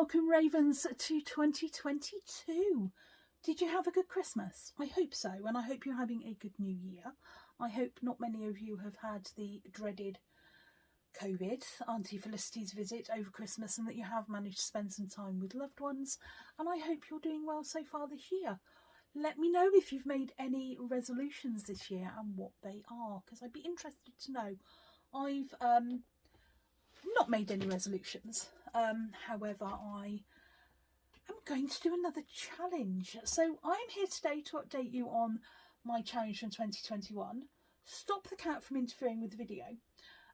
welcome Ravens to 2022. Did you have a good Christmas? I hope so, and I hope you're having a good new year. I hope not many of you have had the dreaded COVID, Auntie Felicity's visit over Christmas, and that you have managed to spend some time with loved ones, and I hope you're doing well so far this year. Let me know if you've made any resolutions this year and what they are, because I'd be interested to know. I've not made any resolutions. However, I am going to do another challenge. So I'm here today to update you on my challenge from 2021, stop the cat from interfering with the video,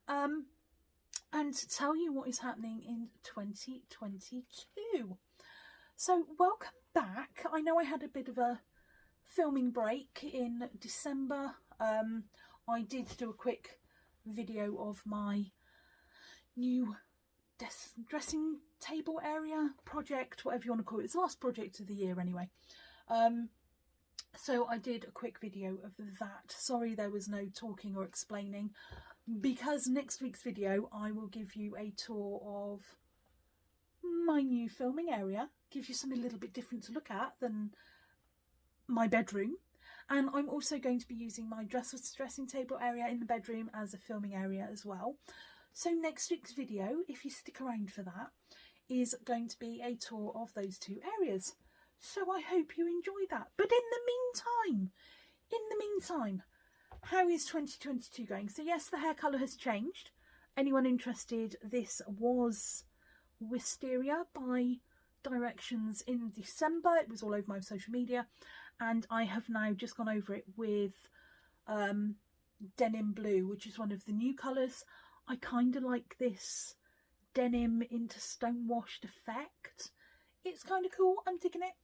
and tell you what is happening in 2022. So welcome back. I know I had a bit of a filming break in December. I did do a quick video of my new dressing table area project, whatever you want to call it. It's the last project of the year anyway. So I did a quick video of that. Sorry there was no talking or explaining, because next week's video I will give you a tour of my new filming area, give you something a little bit different to look at than my bedroom, and I'm also going to be using my dressing table area in the bedroom as a filming area as well. So next week's video, if you stick around for that, is going to be a tour of those two areas. So I hope you enjoy that. But in the meantime, how is 2022 going? So yes, the hair colour has changed. Anyone interested, this was Wisteria by Directions in December. It was all over my social media, and I have now just gone over it with denim blue, which is one of the new colours. I kind of like this denim into stone washed effect. It's kind of cool. I'm digging it.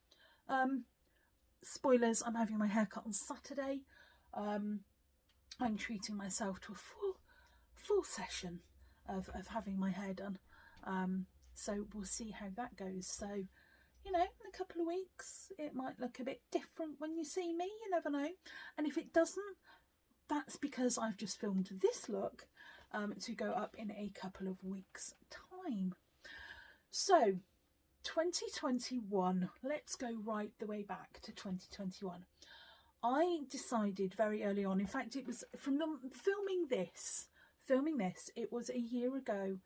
Spoilers, I'm having my hair cut on Saturday. I'm treating myself to a full session of having my hair done. So we'll see how that goes. So, you know, in a couple of weeks, it might look a bit different when you see me. You never know. And if it doesn't, that's because I've just filmed this look to go up in a couple of weeks' time. So 2021, let's go right the way back to 2021. I decided very early on, in fact it was from the filming this, it was a year ago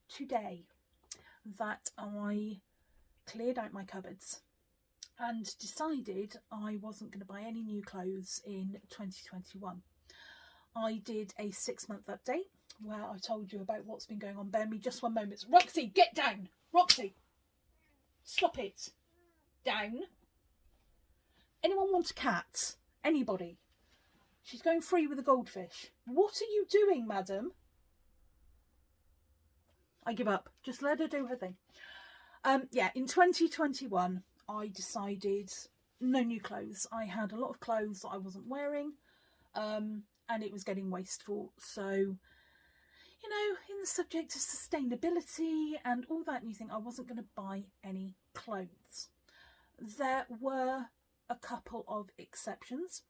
today that I cleared out my cupboards and decided I wasn't going to buy any new clothes in 2021. I did a 6-month update where I told you about what's been going on. Bear me just one moment. Roxy, get down. Roxy, stop it. Down. Anyone want a cat? Anybody? She's going free with a goldfish. What are you doing, madam? I give up. Just let her do her thing. Yeah, in 2021, I decided no new clothes. I had a lot of clothes that I wasn't wearing, and it was getting wasteful. So, you know, in the subject of sustainability and all that new thing, I wasn't going to buy any clothes. There were a couple of exceptions.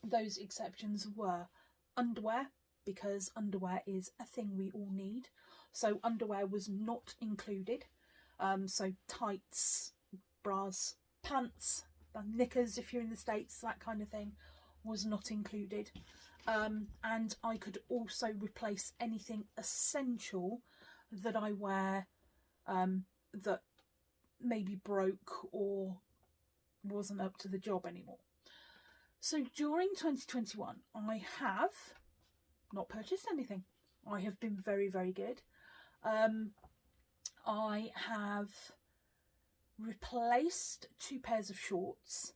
Those exceptions were underwear, because underwear is a thing we all need. So underwear was not included. So tights, bras, pants, knickers if you're in the States, that kind of thing was not included. And I could also replace anything essential that I wear that maybe broke or wasn't up to the job anymore. So during 2021, I have not purchased anything. I have been very, very good. I have replaced 2 pairs of shorts.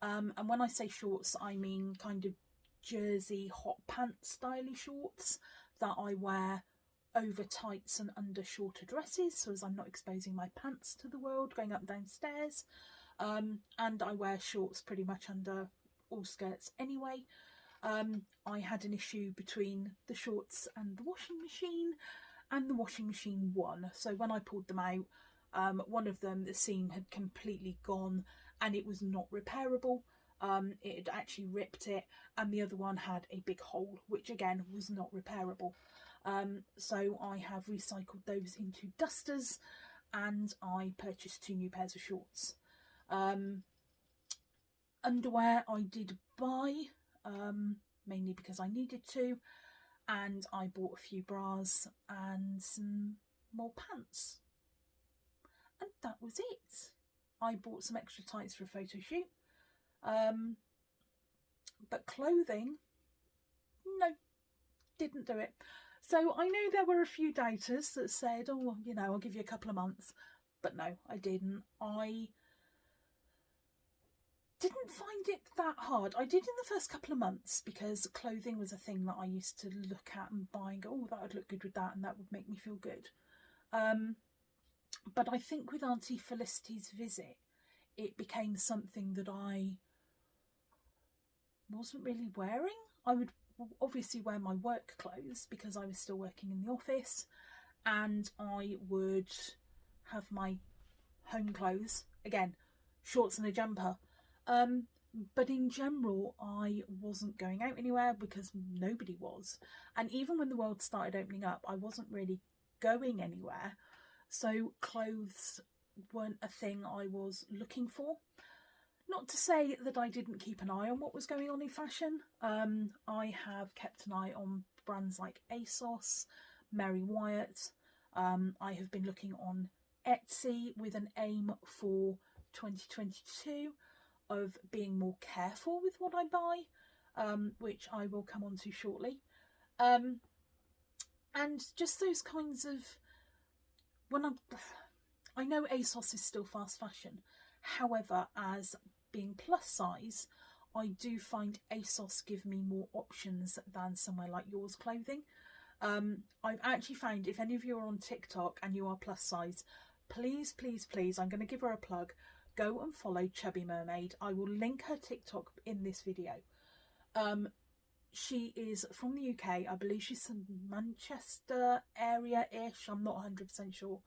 And when I say shorts, I mean kind of jersey hot pants styly shorts that I wear over tights and under shorter dresses, so as I'm not exposing my pants to the world going up and down stairs. And I wear shorts pretty much under all skirts anyway. I had an issue between the shorts and the washing machine, and the washing machine won. So when I pulled them out, one of them, the seam had completely gone and it was not repairable. It had actually ripped it, and the other one had a big hole, which again was not repairable. So I have recycled those into dusters, and I purchased 2 new pairs of shorts. Underwear I did buy, mainly because I needed to, and I bought a few bras and some more pants. And that was it. I bought some extra tights for a photo shoot. But clothing, no, didn't do it. So I know there were a few doubters that said, oh, you know, I'll give you a couple of months. But no, I didn't. I didn't find it that hard. I did in the first couple of months because clothing was a thing that I used to look at and buy and go, oh, that would look good with that and that would make me feel good. But I think with Auntie Felicity's visit, it became something that I wasn't really wearing. I would obviously wear my work clothes because I was still working in the office, and I would have my home clothes, again, shorts and a jumper. But in general, I wasn't going out anywhere because nobody was. And even when the world started opening up, I wasn't really going anywhere. So clothes weren't a thing I was looking for. Not to say that I didn't keep an eye on what was going on in fashion. I have kept an eye on brands like ASOS, Mary Wyatt. I have been looking on Etsy with an aim for 2022 of being more careful with what I buy, which I will come on to shortly. And just those kinds of, I know ASOS is still fast fashion. However, as being plus size, I do find ASOS give me more options than somewhere like Yours Clothing. I've actually found, if any of you are on TikTok and you are plus size, please, please, please, I'm going to give her a plug. Go and follow Chubby Mermaid. I will link her TikTok in this video. She is from the UK. I believe she's from Manchester area-ish. I'm not 100% sure.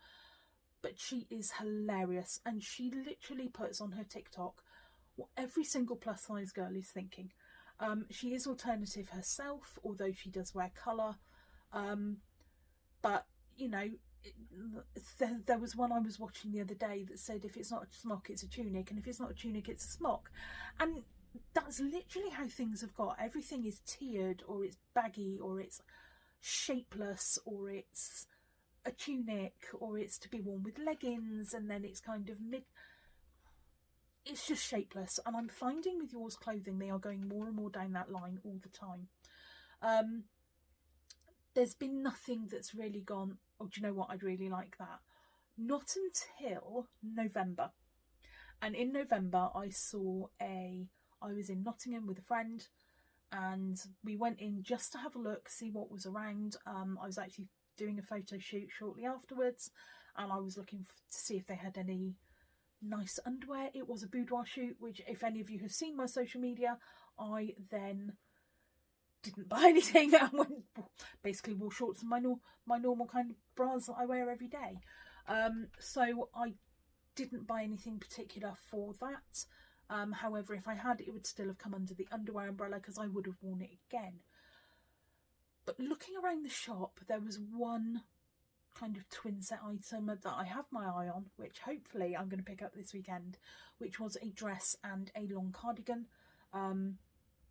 But she is hilarious. And she literally puts on her TikTok what every single plus size girl is thinking. She is alternative herself, although she does wear colour. But, you know, there was one I was watching the other day that said if it's not a smock, it's a tunic, and if it's not a tunic, it's a smock. And that's literally how things have got. Everything is tiered, or it's baggy, or it's shapeless, or it's a tunic, or it's to be worn with leggings, and then it's kind of it's just shapeless. And I'm finding with Yours Clothing they are going more and more down that line all the time. There's been nothing that's really gone, oh, do you know what, I'd really like that. Not until November. And in November I was in Nottingham with a friend, and we went in just to have a look, see what was around. I was actually doing a photo shoot shortly afterwards, and I was looking to see if they had any nice underwear. It was a boudoir shoot, which if any of you have seen my social media, I then didn't buy anything and went, basically wore shorts and my normal kind of bras that I wear every day. So I didn't buy anything particular for that. However, if I had, it would still have come under the underwear umbrella because I would have worn it again. But looking around the shop, there was one kind of twin set item that I have my eye on, which hopefully I'm going to pick up this weekend, which was a dress and a long cardigan.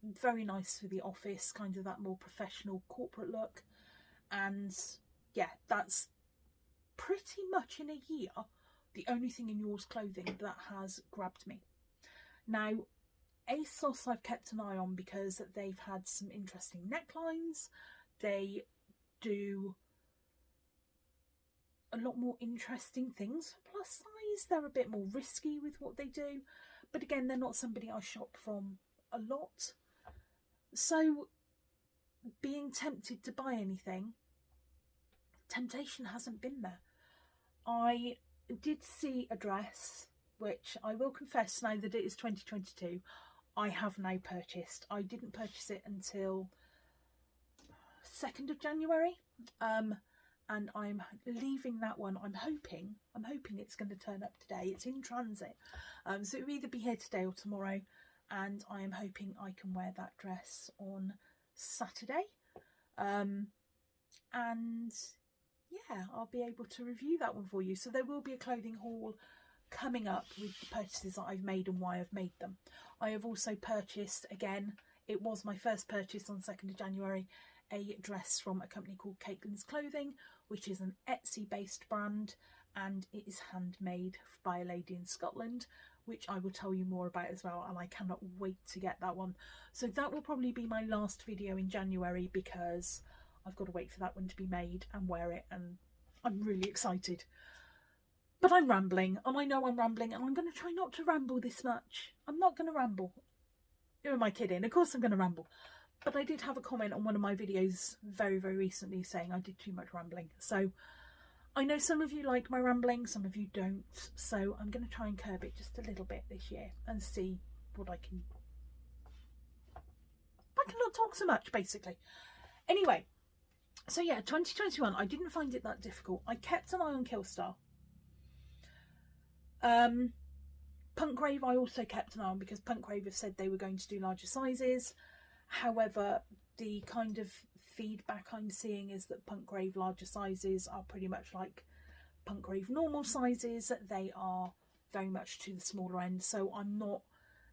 Very nice for the office, kind of that more professional corporate look. And yeah, that's pretty much in a year the only thing in Yours Clothing that has grabbed me. Now, ASOS I've kept an eye on because they've had some interesting necklines. They do a lot more interesting things for plus size. They're a bit more risky with what they do, but again, they're not somebody I shop from a lot. So being tempted to buy anything, temptation hasn't been there. I did see a dress, which I will confess, now that it is 2022, I have now purchased. I didn't purchase it until 2nd of January, and I'm leaving that one. I'm hoping it's going to turn up today. It's in transit, so it'll either be here today or tomorrow, and I am hoping I can wear that dress on Saturday. And yeah, I'll be able to review that one for you. So there will be a clothing haul coming up with the purchases that I've made and why I've made them. I have also purchased, again, it was my first purchase on 2nd of January, a dress from a company called Caitlin's Clothing, which is an Etsy based brand, and it is handmade by a lady in Scotland, which I will tell you more about as well, and I cannot wait to get that one. So that will probably be my last video in January, because I've got to wait for that one to be made and wear it, and I'm really excited. But I'm rambling, and I know I'm rambling, and I'm going to try not to ramble this much. I'm not going to ramble. Who am I kidding? Of course I'm going to ramble. But I did have a comment on one of my videos very, very recently saying I did too much rambling. So I know some of you like my rambling, some of you don't. So I'm going to try and curb it just a little bit this year and see what I can... I can not talk so much, basically. Anyway, so yeah, 2021, I didn't find it that difficult. I kept an eye on Killstar. Punkrave I also kept an eye on, because Punkrave have said they were going to do larger sizes. However, the kind of feedback I'm seeing is that Punkrave larger sizes are pretty much like Punkrave normal sizes. They are very much to the smaller end, so I'm not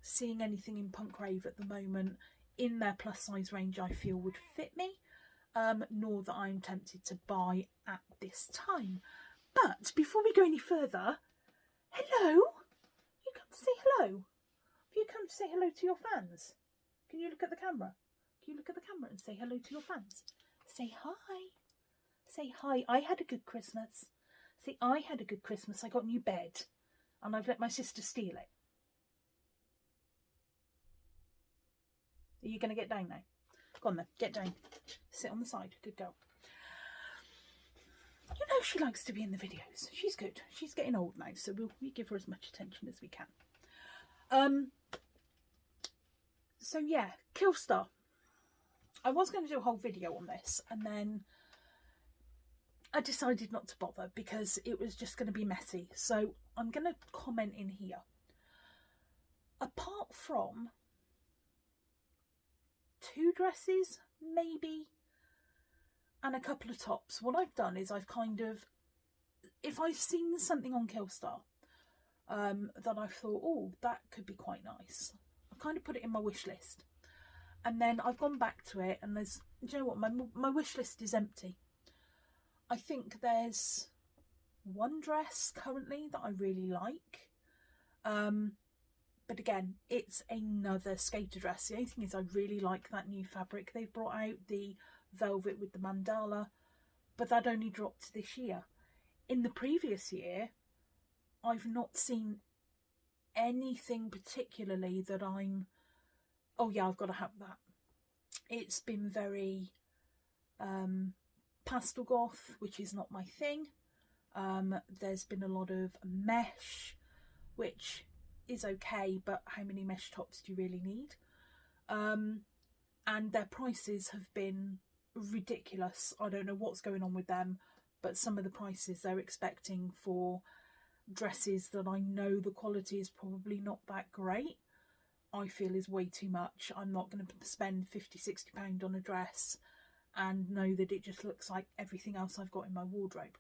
seeing anything in Punkrave at the moment in their plus size range I feel would fit me, nor that I'm tempted to buy at this time. But before we go any further, hello! You come to say hello? Have you come to say hello to your fans? Can you look at the camera? Can you look at the camera and say hello to your fans? Say hi. Say hi. I had a good Christmas. Say, I had a good Christmas. I got a new bed, and I've let my sister steal it. Are you going to get down now? Go on then, get down. Sit on the side. Good girl. You know she likes to be in the videos. She's good. She's getting old now, so we give her as much attention as we can. So yeah, Killstar. I was going to do a whole video on this, and then I decided not to bother because it was just going to be messy. So I'm going to comment in here. Apart from 2 dresses, maybe, and a couple of tops, what I've done is I've kind of, if I've seen something on Killstar that I've thought, oh, that could be quite nice, I've kind of put it in my wish list. And then I've gone back to it, and there's, do you know what, my wish list is empty. I think there's 1 dress currently that I really like. But again, it's another skater dress. The only thing is I really like that new fabric they've brought out, the velvet with the mandala, but that only dropped this year. In the previous year, I've not seen anything particularly that I'm, oh yeah, I've got to have that. It's been very pastel goth, which is not my thing. There's been a lot of mesh, which is okay, but how many mesh tops do you really need? And their prices have been ridiculous. I don't know what's going on with them, but some of the prices they're expecting for dresses that I know the quality is probably not that great, I feel is way too much. I'm not going to spend £50–60 on a dress and know that it just looks like everything else I've got in my wardrobe.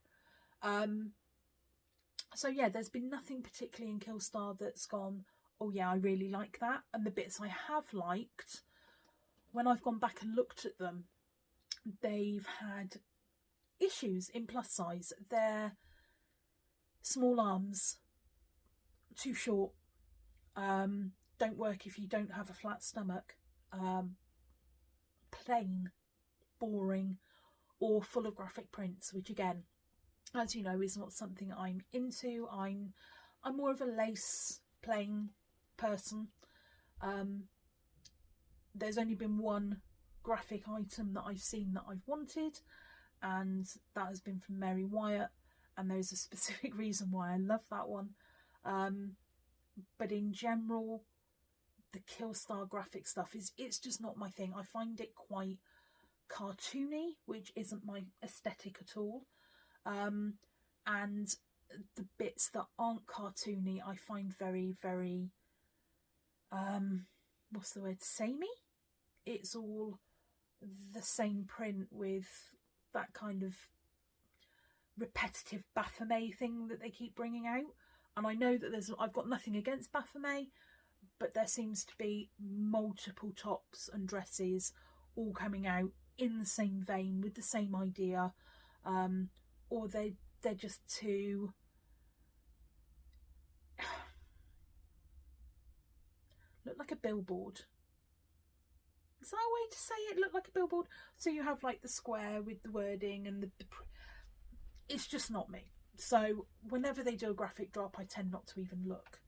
So yeah, there's been nothing particularly in Killstar that's gone, oh yeah, I really like that. And the bits I have liked, when I've gone back and looked at them, they've had issues in plus size. Their small arms, too short, don't work if you don't have a flat stomach, plain, boring, or full of graphic prints, which again, as you know, is not something I'm into. I'm more of a lace plain person. There's only been 1 graphic item that I've seen that I've wanted, and that has been from Mary Wyatt, and there's a specific reason why I love that one. But in general, the Killstar graphic stuff it's just not my thing. I find it quite cartoony, which isn't my aesthetic at all. And the bits that aren't cartoony I find very, very what's the word, samey. It's all the same print with that kind of repetitive Baphomet thing that they keep bringing out. And I know that I've got nothing against Baphomet, but there seems to be multiple tops and dresses all coming out in the same vein with the same idea, or they're just too look like a billboard. Is that a way to say it? Look like a billboard? So you have like the square with the wording and it's just not me. So whenever they do a graphic drop, I tend not to even look.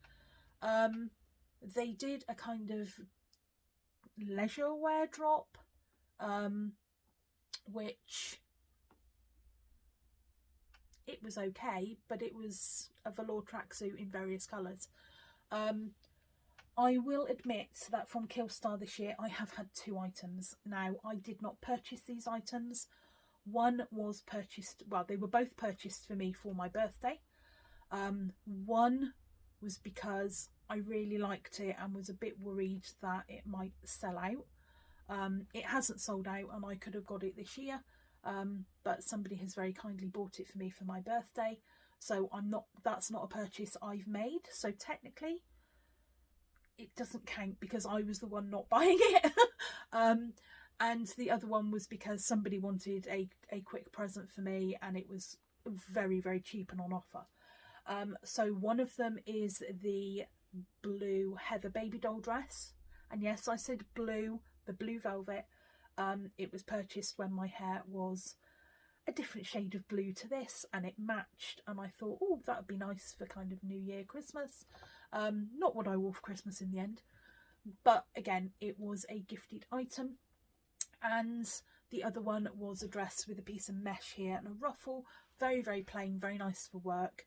They did a kind of leisure wear drop, which it was okay, but it was a velour tracksuit in various colours. I will admit that from Killstar this year, I have had 2 items. Now, I did not purchase these items. One was purchased, well, they were both purchased for me for my birthday. One was because I really liked it and was a bit worried that it might sell out. It hasn't sold out and I could have got it this year, but somebody has very kindly bought it for me for my birthday. So that's not a purchase I've made. So technically, it doesn't count because I was the one not buying it. And the other one was because somebody wanted a quick present for me and it was very, very cheap and on offer. So one of them is the blue Heather baby doll dress. And yes, I said blue, the blue velvet. It was purchased when my hair was a different shade of blue to this and it matched. And I thought, oh, that would be nice for kind of New Year, Christmas. Not what I wore for Christmas in the end. But again, it was a gifted item. And the other one was a dress with a piece of mesh here and a ruffle. Very, very plain, very nice for work.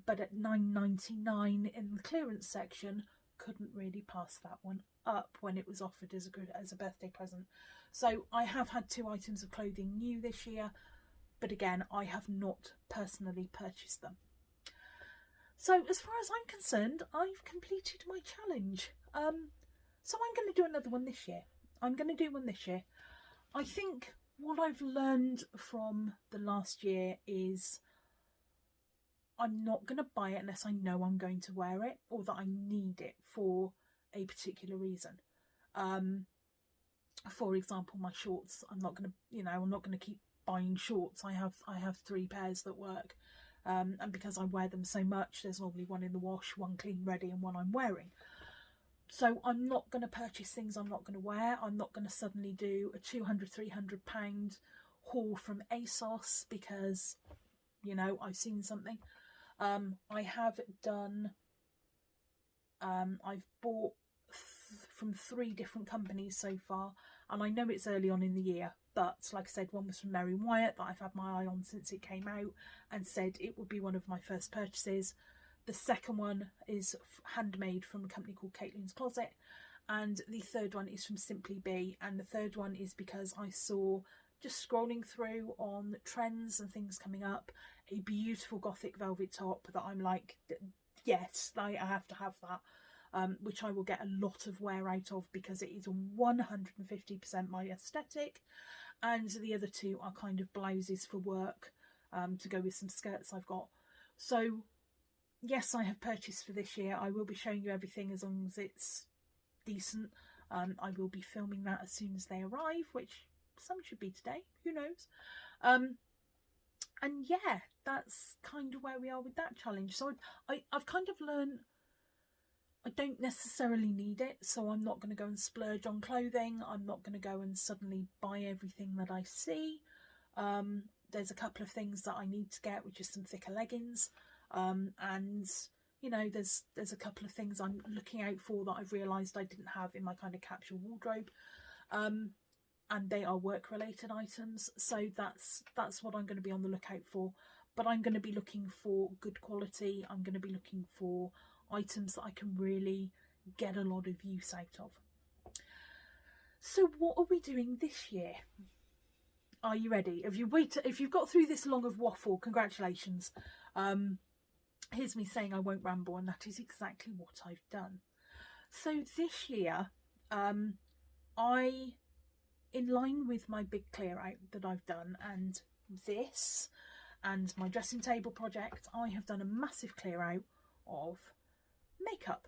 But at £9.99 in the clearance section, couldn't really pass that one up when it was offered as a birthday present. So I have had 2 items of clothing new this year, but again, I have not personally purchased them. So as far as I'm concerned, I've completed my challenge. So I'm going to do another one this year. I'm going to do one this year. I think what I've learned from the last year is I'm not going to buy it unless I know I'm going to wear it or that I need it for a particular reason. For example, my shorts, I'm not going to keep buying shorts. I have 3 pairs that work. And because I wear them so much, there's normally one in the wash, one clean ready and one I'm wearing. So I'm not going to purchase things I'm not going to wear. I'm not going to suddenly do a £200-300 haul from ASOS because, I've seen something. I have done, I've bought from 3 different companies so far, and I know it's early on in the year, but like I said, one was from Mary Wyatt that I've had my eye on since it came out and said it would be one of my first purchases. The second one is handmade from a company called Caitlin's Closet, and the third one is from Simply Be, and the third one is because I saw, just scrolling through on trends and things coming up, a beautiful gothic velvet top that I'm like, yes, I have to have that, which I will get a lot of wear out of because it is 150% my aesthetic, and the other 2 are kind of blouses for work, to go with some skirts I've got. So yes, I have purchased for this year. I will be showing you everything as long as it's decent. I will be filming that as soon as they arrive, which some should be today, who knows. And yeah, that's kind of where we are with that challenge. So I've kind of learned I don't necessarily need it, so I'm not going to go and splurge on clothing. I'm not going to go and suddenly buy everything that I see. There's a couple of things that I need to get, which is some thicker leggings. And there's a couple of things I'm looking out for that I've realised I didn't have in my kind of capsule wardrobe. And they are work related items, so that's what I'm going to be on the lookout for. But I'm going to be looking for good quality. I'm going to be looking for items that I can really get a lot of use out of. So what are we doing this year? Are you ready? If you've got through this long of waffle, congratulations. Here's me saying I won't ramble, and that is exactly what I've done. So this year, in line with my big clear out that I've done, and this, and my dressing table project, I have done a massive clear out of makeup.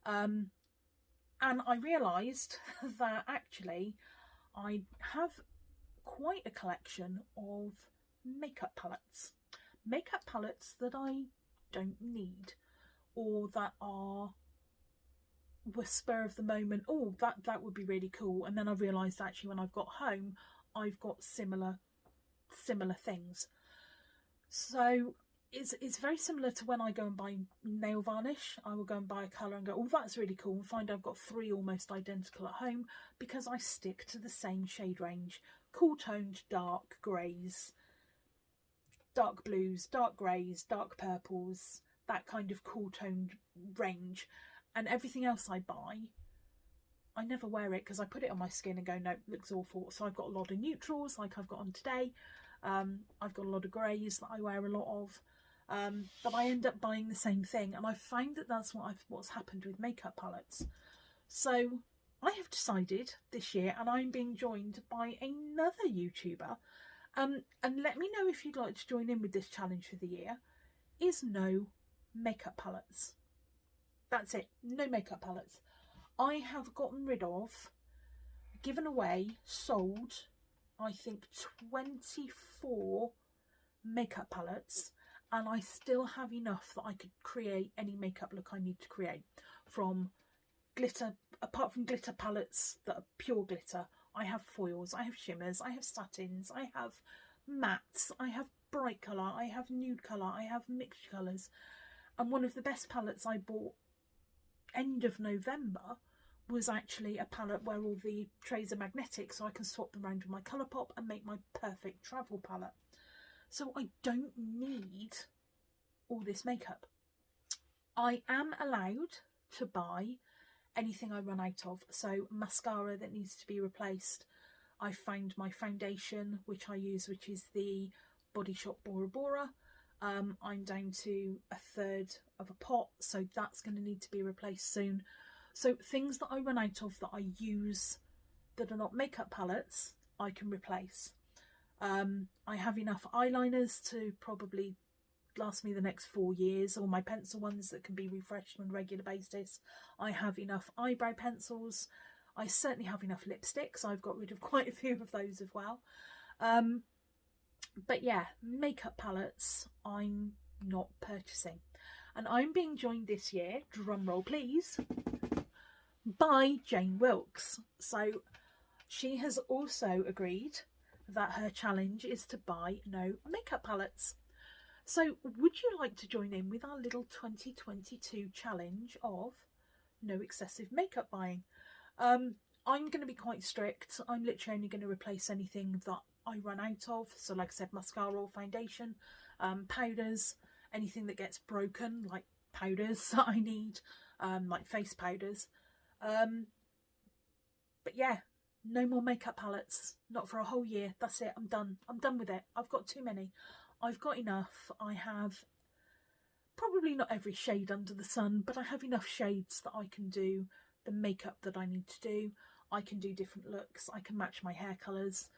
And I realised that actually I have quite a collection of makeup palettes. Makeup palettes that I don't need, or that were spur of the moment. Oh, that would be really cool. And then I realised actually when I've got home, I've got similar things. So it's very similar to when I go and buy nail varnish. I will go and buy a colour and go, oh, that's really cool, and find I've got 3 almost identical at home, because I stick to the same shade range. Cool toned dark greys, dark blues, dark greys, dark purples, that kind of cool toned range. And everything else I buy, I never wear it because I put it on my skin and go, no, it looks awful. So I've got a lot of neutrals like I've got on today. I've got a lot of greys that I wear a lot of. But I end up buying the same thing, and I find that that's what's happened with makeup palettes. So I have decided this year, and I'm being joined by another YouTuber, and let me know if you'd like to join in with this challenge for the year, is no makeup palettes. That's it, no makeup palettes. I have gotten rid of, given away, sold, I think 24 makeup palettes, and I still have enough that I could create any makeup look I need to create. From glitter, apart from glitter palettes that are pure glitter, I have foils, I have shimmers, I have satins, I have mattes, I have bright colour, I have nude colour, I have mixed colours. And one of the best palettes I bought end of November was actually a palette where all the trays are magnetic, so I can swap them around with my Colourpop and make my perfect travel palette. So I don't need all this makeup. I am allowed to buy anything I run out of. So mascara that needs to be replaced. I found my foundation, which I use, which is the Body Shop Bora Bora. I'm down to a third of a pot, so that's going to need to be replaced soon. So things that I run out of that I use that are not makeup palettes, I can replace. I have enough eyeliners to probably last me the next 4 years, or my pencil ones that can be refreshed on a regular basis. I have enough eyebrow pencils. I certainly have enough lipsticks. I've got rid of quite a few of those as well. But yeah, makeup palettes I'm not purchasing. And I'm being joined this year, drum roll please, by Jane Wilkes. So she has also agreed that her challenge is to buy no makeup palettes. So would you like to join in with our little 2022 challenge of no excessive makeup buying? I'm going to be quite strict. I'm literally only going to replace anything that I run out of. So like I said, mascara or foundation, powders, anything that gets broken, like powders that I need, like face powders. But yeah, no more makeup palettes, not for a whole year. That's it, I'm done with it. I've got too many. I've got enough. I have probably not every shade under the sun, but I have enough shades that I can do the makeup that I need to do. I can do different looks. I can match my hair colours.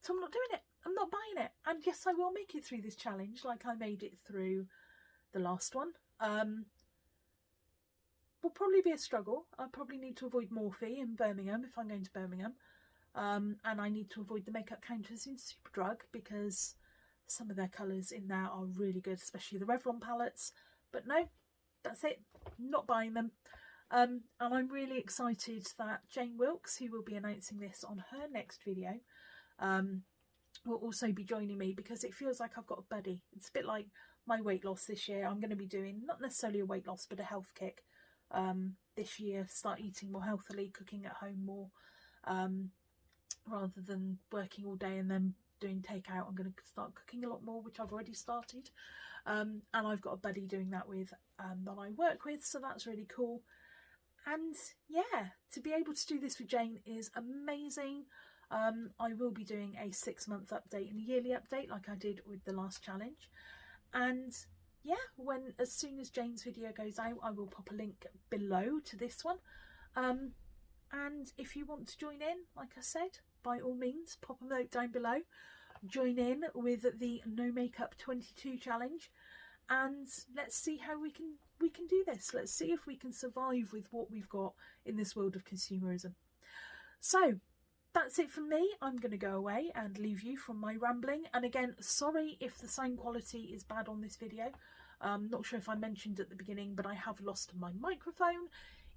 So I'm not doing it. I'm not buying it. And yes, I will make it through this challenge like I made it through the last one. Will probably be a struggle. I'll probably need to avoid Morphe in Birmingham if I'm going to Birmingham. And I need to avoid the makeup counters in Superdrug because some of their colours in there are really good, especially the Revlon palettes. But no, that's it. Not buying them. And I'm really excited that Jane Wilkes, who will be announcing this on her next video, will also be joining me, because it feels like I've got a buddy. It's a bit like my weight loss this year. I'm going to be doing not necessarily a weight loss, but a health kick this year. Start eating more healthily, cooking at home more, rather than working all day and then doing takeout. I'm going to start cooking a lot more, which I've already started. And I've got a buddy doing that with that I work with, so that's really cool. And yeah, to be able to do this with Jane is amazing. I will be doing a 6-month update and a yearly update like I did with the last challenge. And yeah, as soon as Jane's video goes out, I will pop a link below to this one. And if you want to join in, like I said, by all means, pop a note down below. join in with the No Makeup 22 challenge, and let's see how we can do this. Let's see if we can survive with what we've got in this world of consumerism. So that's it from me. I'm going to go away and leave you from my rambling. And again, sorry if the sound quality is bad on this video. Not sure if I mentioned at the beginning, but I have lost my microphone.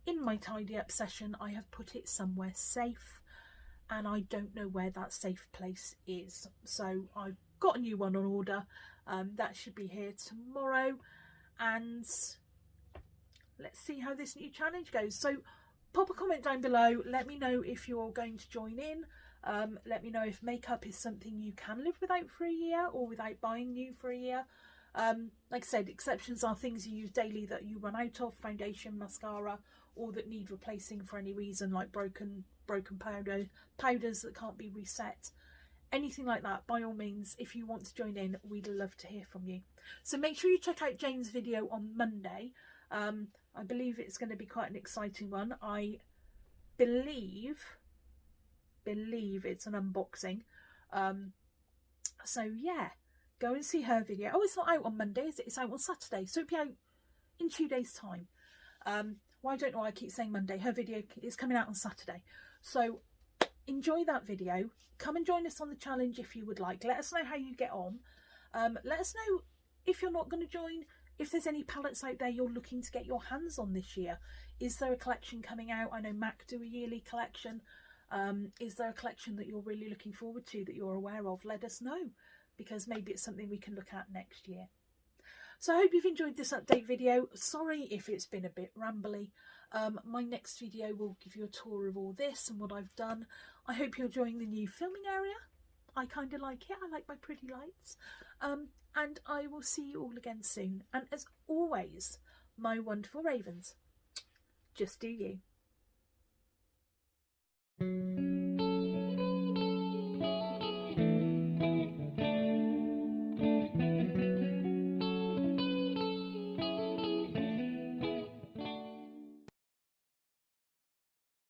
In my tidy up session, I have put it somewhere safe, and I don't know where that safe place is. So I've got a new one on order. That should be here tomorrow, and let's see how this new challenge goes. So pop a comment down below. Let me know if you're going to join in. Let me know if makeup is something you can live without for a year, or without buying new for a year. Like I said, exceptions are things you use daily that you run out of, foundation, mascara, or that need replacing for any reason, like broken powders that can't be reset. Anything like that, by all means, if you want to join in, we'd love to hear from you. So make sure you check out Jane's video on Monday. I believe it's going to be quite an exciting one. I believe it's an unboxing. So yeah, go and see her video. Oh, it's not out on Monday, is it? It's out on Saturday, so it'll be out in 2 days' time. Well, I don't know why I keep saying Monday. Her video is coming out on Saturday. So enjoy that video. Come and join us on the challenge if you would like. Let us know how you get on. Let us know if you're not going to join, if there's any palettes out there you're looking to get your hands on this year. Is there a collection coming out? I know MAC do a yearly collection. Is there a collection that you're really looking forward to that you're aware of? Let us know, because maybe it's something we can look at next year. So I hope you've enjoyed this update video. Sorry if it's been a bit rambly. My next video will give you a tour of all this and what I've done. I hope you're enjoying the new filming area. I kind of like it. I like my pretty lights. And I will see you all again soon. And as always, my wonderful ravens, just do you.